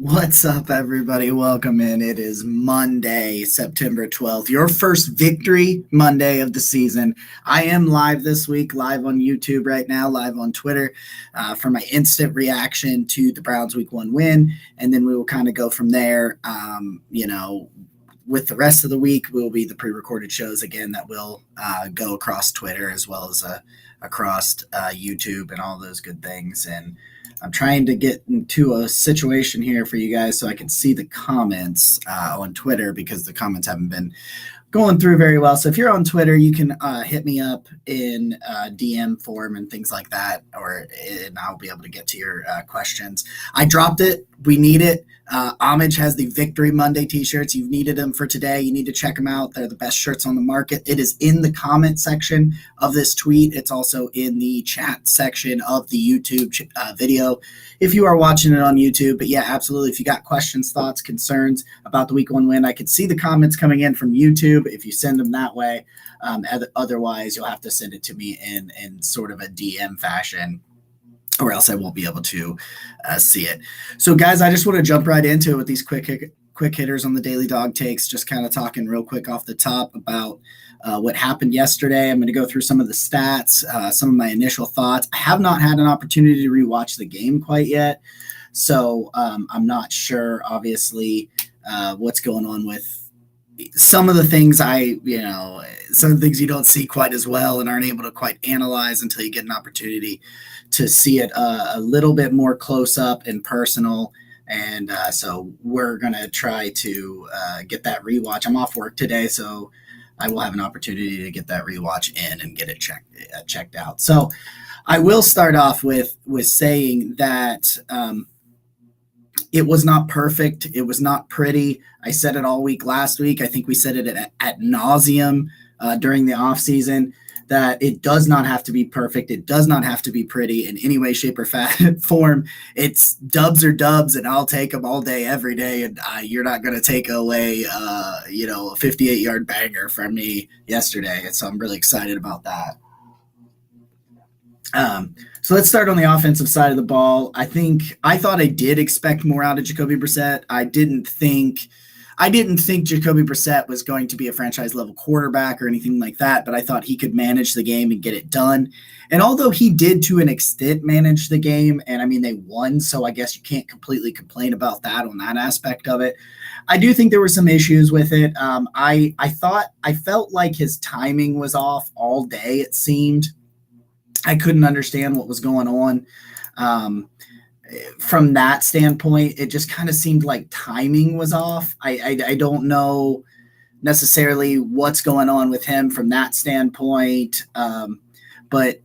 What's up, everybody? Welcome in. It is Monday, September 12th, your first victory Monday of the season. I am live this week, live on YouTube right now, live on Twitter for my instant reaction to the Browns Week 1 win. And then we will kind of go from there. With the rest of the week, will be the pre recorded shows again that will go across Twitter as well as across YouTube and all those good things. And I'm trying to get into a situation here for you guys so I can see the comments on Twitter because the comments haven't been going through very well. So if you're on Twitter, you can hit me up in DM form and things like that, and I'll be able to get to your questions. I dropped it. We need it. Homage has the Victory Monday t-shirts. You've needed them for today. You need to check them out. They're the best shirts on the market. It is in the comment section of this tweet. It's also in the chat section of the YouTube video if you are watching it on YouTube. But yeah, absolutely. If you got questions, thoughts, concerns about the Week 1 win, I can see the comments coming in from YouTube if you send them that way. Otherwise, you'll have to send it to me in sort of a DM fashion, or else I won't be able to see it. So, guys, I just want to jump right into it with these quick hitters on the Daily Dog Takes, just kind of talking real quick off the top about what happened yesterday. I'm going to go through some of the stats, some of my initial thoughts. I have not had an opportunity to rewatch the game quite yet, so I'm not sure, obviously, what's going on with some of the things some of the things you don't see quite as well and aren't able to quite analyze until you get an opportunity to see it a little bit more close up and personal. And so we're going to try to get that rewatch. I'm off work today, so I will have an opportunity to get that rewatch in and get it checked out. So I will start off with saying that it was not perfect. It was not pretty. I said it all week last week. I think we said it at nauseum during the offseason that it does not have to be perfect. It does not have to be pretty in any way, shape, or form. It's dubs or dubs, and I'll take them all day, every day. And you're not going to take away, a 58-yard banger from me yesterday. And so I'm really excited about that. So let's start on the offensive side of the ball. I thought I did expect more out of Jacoby Brissett. I didn't think Jacoby Brissett was going to be a franchise level quarterback or anything like that, but I thought he could manage the game and get it done. And although he did to an extent manage the game, and I mean, they won, so I guess you can't completely complain about that on that aspect of it. I do think there were some issues with it. I felt like his timing was off all day, it seemed. I couldn't understand what was going on. From that standpoint, it just kind of seemed like timing was off. I don't know necessarily what's going on with him from that standpoint. But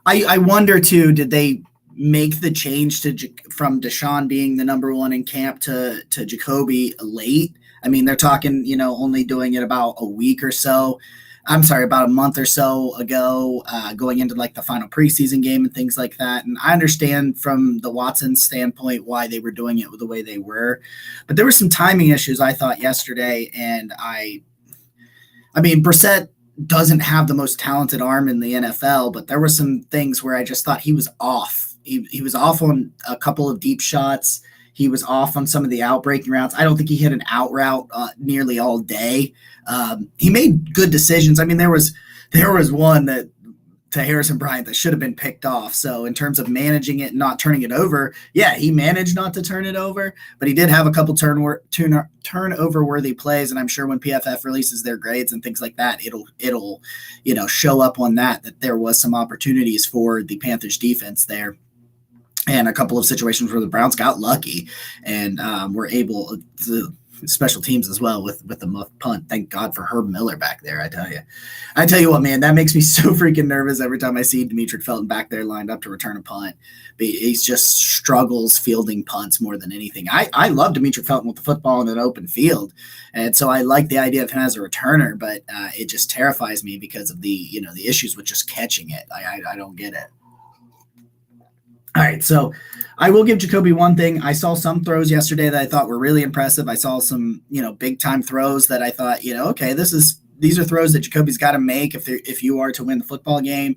I wonder too, did they make the change from Deshaun being the number one in camp to Jacoby late? I mean, they're talking, only doing it about about a month or so ago, going into like the final preseason game and things like that. And I understand from the Watson standpoint why they were doing it the way they were, but there were some timing issues I thought yesterday. And I mean, Brissett doesn't have the most talented arm in the NFL, but there were some things where I just thought he was off. He was off on a couple of deep shots. He was off on some of the outbreaking routes. I don't think he hit an out route nearly all day. He made good decisions. I mean, there was one that to Harrison Bryant that should have been picked off. So in terms of managing it and not turning it over, yeah, he managed not to turn it over, but he did have a couple turnover worthy plays. And I'm sure when PFF releases their grades and things like that, it'll show up on that there was some opportunities for the Panthers defense there. And a couple of situations where the Browns got lucky and were able to special teams as well with the muff punt. Thank God for Herb Miller back there, I tell you what, man, that makes me so freaking nervous every time I see Demetric Felton back there lined up to return a punt. He just struggles fielding punts more than anything. I love Demetric Felton with the football in an open field, and so I like the idea of him as a returner, but it just terrifies me because of the issues with just catching it. I don't get it. All right, so I will give Jacoby one thing. I saw some throws yesterday that I thought were really impressive. I saw some, big time throws that I thought, okay, these are throws that Jacoby's got to make if you are to win the football game.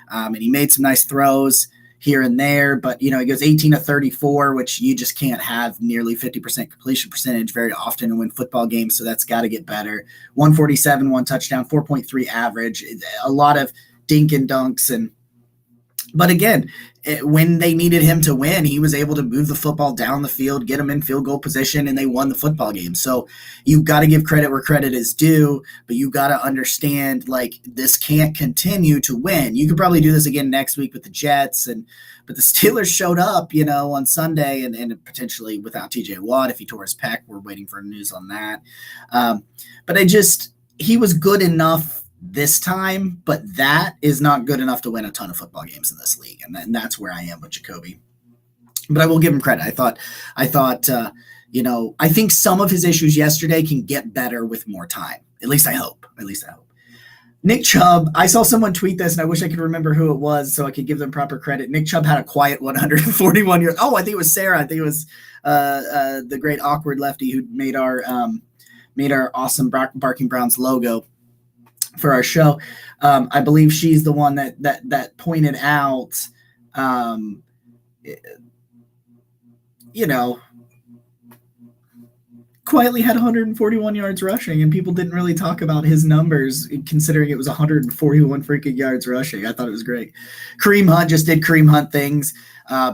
And he made some nice throws. here and there, but he goes 18 of 34, which you just can't have nearly 50% completion percentage very often and win football games. So that's got to get better. 147, 1 touchdown, 4.3 average, a lot of dink and dunks. But again, when they needed him to win, he was able to move the football down the field, get them in field goal position, and they won the football game. So you've got to give credit where credit is due, but you got to understand, like, this can't continue to win. You could probably do this again next week with the Jets, but the Steelers showed up, on Sunday, and potentially without TJ Watt if he tore his pec. We're waiting for news on that. But he was good enough this time, but that is not good enough to win a ton of football games in this league, and that's where I am with Jacoby. But I will give him credit. I thought, I think some of his issues yesterday can get better with more time. At least I hope. Nick Chubb, I saw someone tweet this, and I wish I could remember who it was so I could give them proper credit. Nick Chubb had a quiet 141 years. Oh, I think it was Sarah. I think it was the great awkward lefty who made our awesome Barking Browns logo for our show. I believe she's the one that pointed out, quietly had 141 yards rushing, and people didn't really talk about his numbers considering it was 141 freaking yards rushing. I thought it was great. Kareem Hunt just did Kareem Hunt things,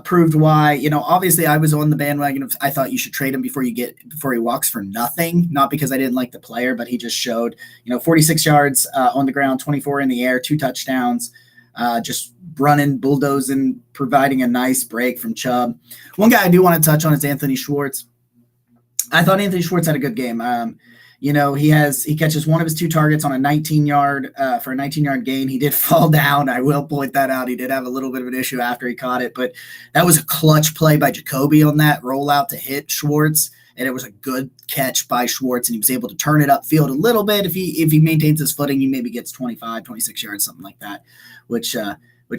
proved why. Obviously I was on the bandwagon of, I thought you should trade him before he walks for nothing, not because I didn't like the player, but he just showed, 46 yards on the ground, 24 in the air, 2 touchdowns, just running, bulldozing, providing a nice break from Chubb. One guy I do want to touch on is Anthony Schwartz. I thought Anthony Schwartz had a good game. He catches one of his 2 targets on a 19-yard for a 19-yard gain. He did fall down. I will point that out. He did have a little bit of an issue after he caught it, but that was a clutch play by Jacoby on that rollout to hit Schwartz, and it was a good catch by Schwartz, and he was able to turn it upfield a little bit. If he maintains his footing, he maybe gets 25, 26 yards, something like that, which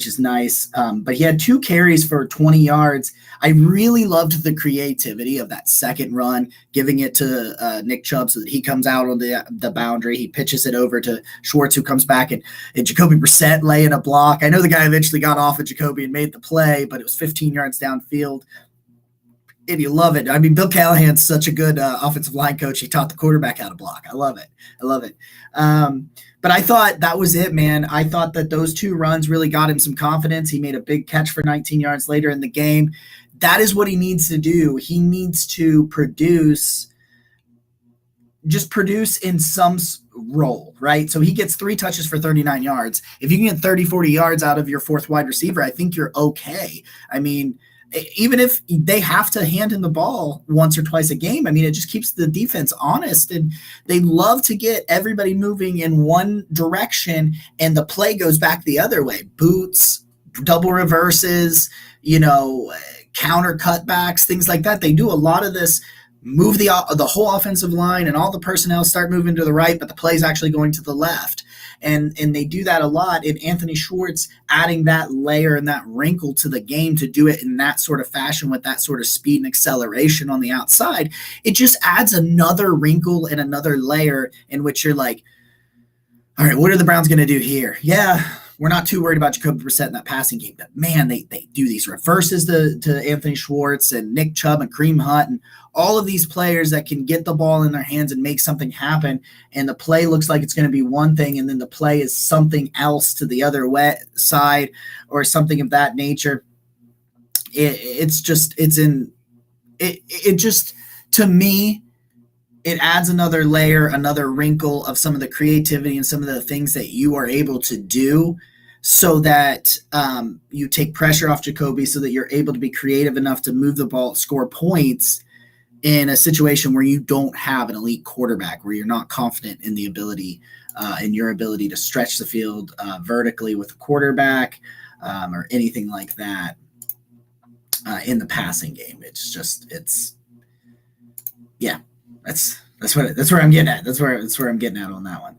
is nice. But he had 2 carries for 20 yards. I really loved the creativity of that second run, giving it to Nick Chubb so that he comes out on the boundary. He pitches it over to Schwartz, who comes back, and Jacoby Brissett laying a block. I know the guy eventually got off of Jacoby and made the play, but it was 15 yards downfield. And you love it. I mean, Bill Callahan's such a good offensive line coach. He taught the quarterback how to block. I love it. But I thought that was it, man. I thought that those 2 runs really got him some confidence. He made a big catch for 19 yards later in the game. That is what he needs to do. He needs to produce in some role, right? So he gets 3 touches for 39 yards. If you can get 30, 40 yards out of your 4th wide receiver, I think you're okay. I mean, even if they have to hand him the ball once or twice a game, I mean, it just keeps the defense honest, and they love to get everybody moving in one direction and the play goes back the other way. Boots, double reverses, counter cutbacks, things like that. They do a lot of this, move the whole offensive line and all the personnel start moving to the right, but the play's actually going to the left. And they do that a lot. And Anthony Schwartz adding that layer and that wrinkle to the game to do it in that sort of fashion with that sort of speed and acceleration on the outside, it just adds another wrinkle and another layer in which you're like, all right, what are the Browns going to do here? Yeah, we're not too worried about Jacoby Brissett in that passing game, but man, they do these reverses to Anthony Schwartz and Nick Chubb and Kareem Hunt and all of these players that can get the ball in their hands and make something happen. And the play looks like it's going to be one thing, and then the play is something else to the other side or something of that nature. To me, it adds another layer, another wrinkle of some of the creativity and some of the things that you are able to do so that you take pressure off Jacoby so that you're able to be creative enough to move the ball, score points in a situation where you don't have an elite quarterback, where you're not confident in the ability, in your ability to stretch the field vertically with a quarterback or anything like that in the passing game. That's where I'm getting at. That's where I'm getting at on that one.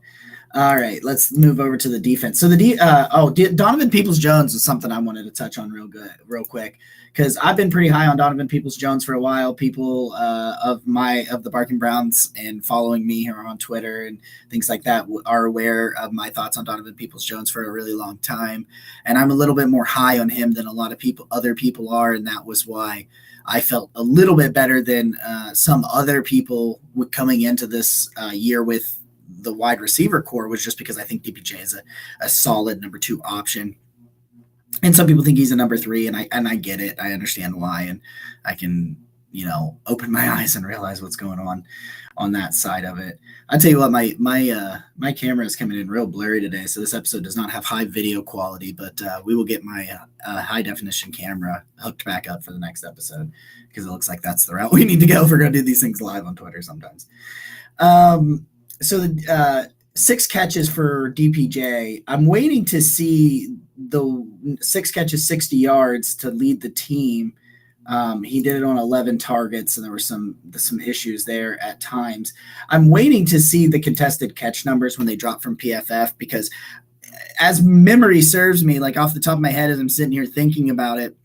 All right, let's move over to the defense. So Donovan Peoples-Jones is something I wanted to touch on real quick, because I've been pretty high on Donovan Peoples-Jones for a while. People of the Barking Browns and following me here on Twitter and things like that are aware of my thoughts on Donovan Peoples-Jones for a really long time, and I'm a little bit more high on him than a lot of other people are, and that was why I felt a little bit better than some other people coming into this year with the wide receiver core, was just because I think DPJ is a solid number 2 option. And some people think he's a number 3, and I get it. I understand why, and I can, open my eyes and realize what's going on that side of it. I'll tell you what, my camera is coming in real blurry today, so this episode does not have high video quality, but we will get my high definition camera hooked back up for the next episode, because it looks like that's the route we need to go if we're going to do these things live on Twitter sometimes. So the 6 catches for DPJ. I'm waiting to see the 6 catches, 60 yards to lead the team. He did it on 11 targets, and there were some issues there at times. I'm waiting to see the contested catch numbers when they drop from PFF, because as memory serves me, like off the top of my head as I'm sitting here thinking about it,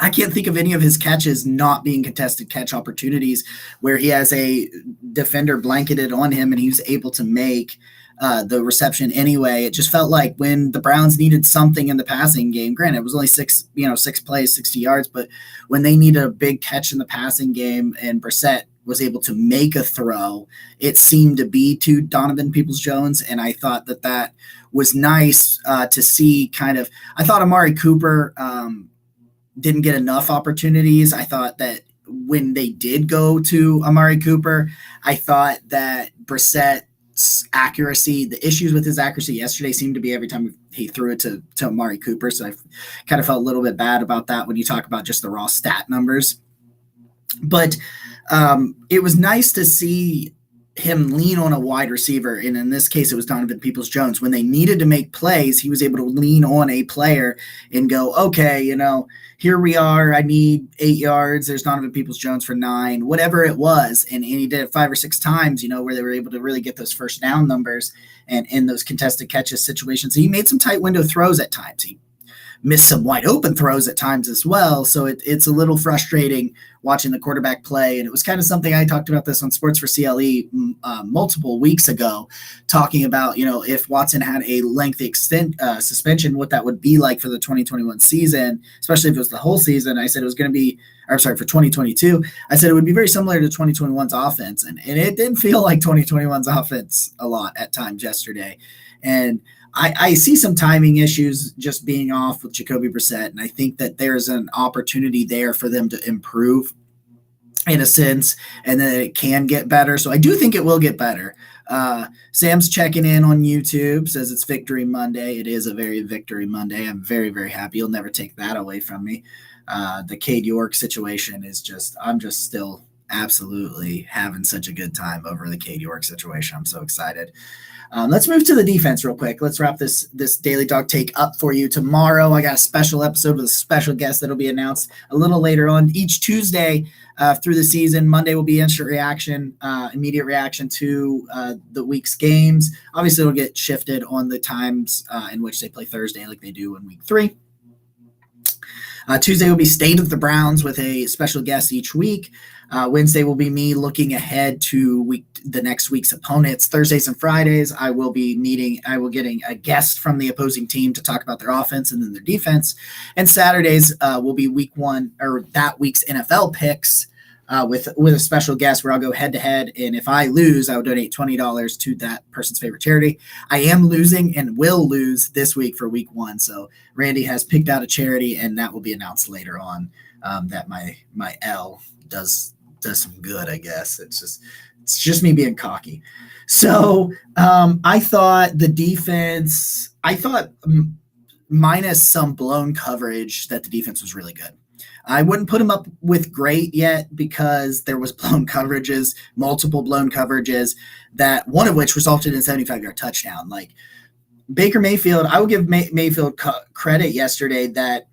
I can't think of any of his catches not being contested catch opportunities where he has a defender blanketed on him and he was able to make the reception anyway. It just felt like when the Browns needed something in the passing game, granted, it was only 6 plays, 60 yards, but when they needed a big catch in the passing game and Brissett was able to make a throw, it seemed to be to Donovan Peoples-Jones, and I thought that was nice to see. I thought Amari Cooper didn't get enough opportunities. I thought that when they did go to Amari Cooper, I thought that Brissett's accuracy, the issues with his accuracy yesterday seemed to be every time he threw it to Amari Cooper. So I kind of felt a little bit bad about that when you talk about just the raw stat numbers. But it was nice to see him lean on a wide receiver, and in this case it was Donovan Peoples-Jones. When they needed to make plays, he was able to lean on a player and go, okay, here we are, I need 8 yards, there's Donovan Peoples-Jones for 9, whatever it was, and he did it 5 or 6 times, where they were able to really get those first down numbers and in those contested catches situations. He made some tight window throws at times. He missed some wide open throws at times as well. So it's a little frustrating watching the quarterback play. And it was kind of something I talked about this on Sports for CLE multiple weeks ago, talking about, if Watson had a lengthy suspension, what that would be like for the 2021 season, especially if it was the whole season. I said it was going to be, for 2022, I said it would be very similar to 2021's offense. And it didn't feel like 2021's offense a lot at times yesterday. And I see some timing issues just being off with Jacoby Brissett, and I think that there's an opportunity there for them to improve in a sense, and then it can get better. So I do think it will get better. Sam's checking in on YouTube, says it's Victory Monday. It is a very Victory Monday. I'm very, very happy. You'll never take that away from me. The Cade York situation is I'm just still absolutely having such a good time over the Cade York situation. I'm so excited. Let's move to the defense real quick. Let's wrap this Daily Dog Take up for you tomorrow. I got a special episode with a special guest that'll be announced a little later on. Each Tuesday through the season, Monday will be instant reaction, immediate reaction to the week's games. Obviously, it'll get shifted on the times in which they play Thursday like they do in week 3. Tuesday will be State of the Browns with a special guest each week. Wednesday will be me looking ahead to the next week's opponents. Thursdays and Fridays, I will getting a guest from the opposing team to talk about their offense and then their defense. And Saturdays will be week 1 or that week's NFL picks with a special guest where I'll go head to head. And if I lose, I will donate $20 to that person's favorite charity. I am losing and will lose this week for week 1. So Randy has picked out a charity, and that will be announced later on. That my L does some good, I guess. It's just me being cocky. So I thought the defense, minus some blown coverage, that the defense was really good. I wouldn't put him up with great yet because there was multiple blown coverages, that one of which resulted in a 75-yard touchdown. Like Baker Mayfield, I will give Mayfield credit yesterday that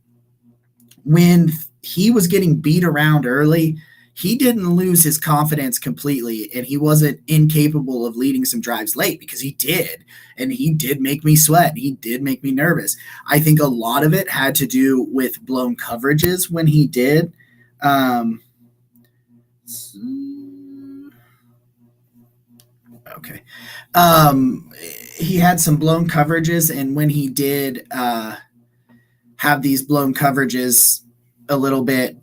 when he was getting beat around early, he didn't lose his confidence completely, and he wasn't incapable of leading some drives late, because he did. And he did make me sweat. He did make me nervous. I think a lot of it had to do with blown coverages when he did. Okay. He had some blown coverages, and when he did have these blown coverages a little bit,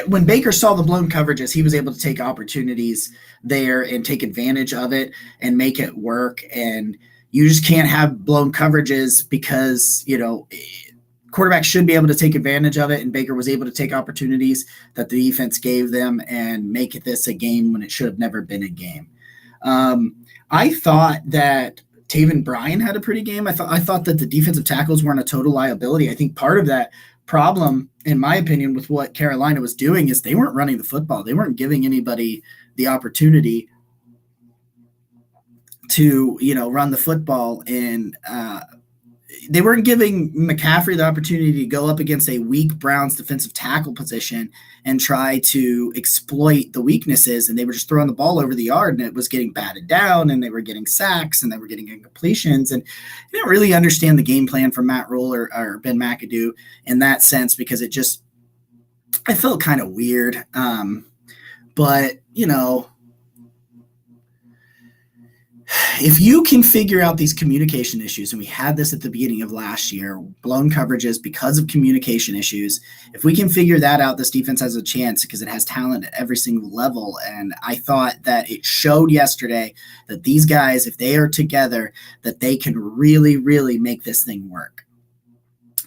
when Baker saw the blown coverages, he was able to take opportunities there and take advantage of it and make it work. And you just can't have blown coverages, because quarterbacks should be able to take advantage of it, and Baker was able to take opportunities that the defense gave them and make this a game when it should have never been a game. I thought that Taven Bryan had a pretty game. I thought that the defensive tackles weren't a total liability. I think part of that problem, in my opinion, with what Carolina was doing is they weren't running the football. They weren't giving anybody the opportunity to, run the football, and they weren't giving McCaffrey the opportunity to go up against a weak Browns defensive tackle position and try to exploit the weaknesses. And they were just throwing the ball over the yard, and it was getting batted down, and they were getting sacks, and they were getting incompletions. And I didn't really understand the game plan from Matt Rule or Ben McAdoo in that sense, because I felt kind of weird. But, if you can figure out these communication issues, and we had this at the beginning of last year, blown coverages because of communication issues, if we can figure that out, this defense has a chance, because it has talent at every single level. And I thought that it showed yesterday that these guys, if they are together, that they can really, really make this thing work.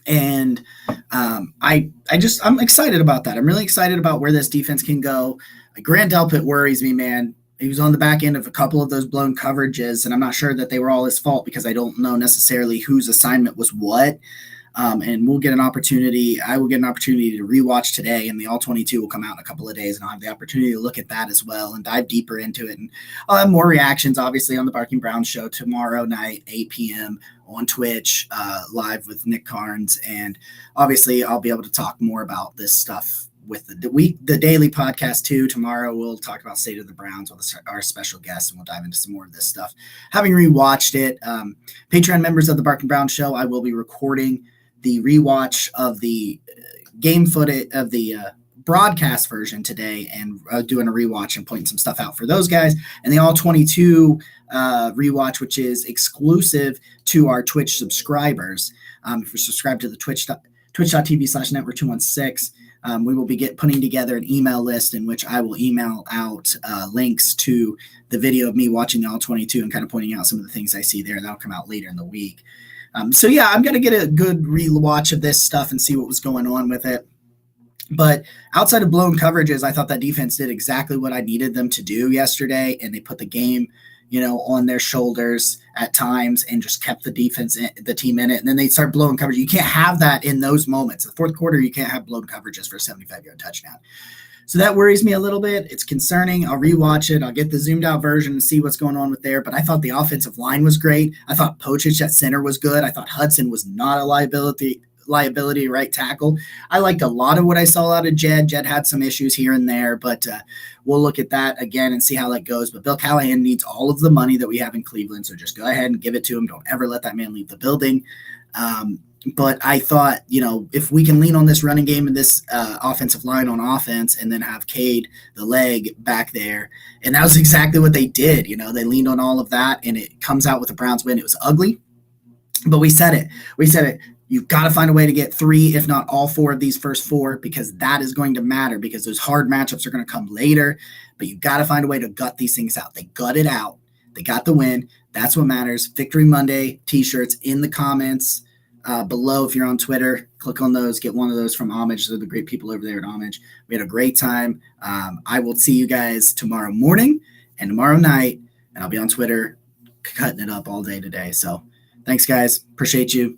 And I'm excited about that. I'm really excited about where this defense can go. Grant Delpit worries me, man. He was on the back end of a couple of those blown coverages, and I'm not sure that they were all his fault, because I don't know necessarily whose assignment was what. And we'll get an opportunity. I will get an opportunity to rewatch today, and the All-22 will come out in a couple of days, and I'll have the opportunity to look at that as well and dive deeper into it. And I'll have more reactions, obviously, on the Barking Browns show tomorrow night, 8 p.m. on Twitch, live with Nick Carnes. And obviously, I'll be able to talk more about this stuff with the daily podcast too. Tomorrow we'll talk about State of the Browns with our special guest, and we'll dive into some more of this stuff. Having rewatched it, Patreon members of the Barking Brown Show, I will be recording the rewatch of the game footage of the broadcast version today, and doing a rewatch and pointing some stuff out for those guys. And the All-22 rewatch, which is exclusive to our Twitch subscribers. If you're subscribed to the twitch.tv/network216, we will be putting together an email list in which I will email out links to the video of me watching the All-22 and kind of pointing out some of the things I see there. That'll come out later in the week. So yeah, I'm going to get a good rewatch of this stuff and see what was going on with it. But outside of blown coverages, I thought that defense did exactly what I needed them to do yesterday, and they put the game, on their shoulders at times and just kept the team in it. And then they start blowing coverage. You can't have that in those moments. The fourth quarter, you can't have blown coverages for a 75-yard touchdown. So that worries me a little bit. It's concerning. I'll rewatch it. I'll get the zoomed out version and see what's going on with there. But I thought the offensive line was great. I thought Pochich at center was good. I thought Hudson was not a liability right tackle. I liked a lot of what I saw out of Jed. Jed had some issues here and there, but we'll look at that again and see how that goes. But Bill Callahan needs all of the money that we have in Cleveland, so just go ahead and give it to him. Don't ever let that man leave the building. But I thought, if we can lean on this running game and this offensive line on offense, and then have Cade, the leg, back there. And that was exactly what they did. They leaned on all of that, and it comes out with a Browns win. It was ugly, but we said it. You've got to find a way to get 3, if not all 4 of these first 4, because that is going to matter, because those hard matchups are going to come later. But you've got to find a way to gut these things out. They gut it out. They got the win. That's what matters. Victory Monday t-shirts in the comments below. If you're on Twitter, click on those. Get one of those from Homage. They're the great people over there at Homage. We had a great time. I will see you guys tomorrow morning and tomorrow night, and I'll be on Twitter cutting it up all day today. So thanks, guys. Appreciate you.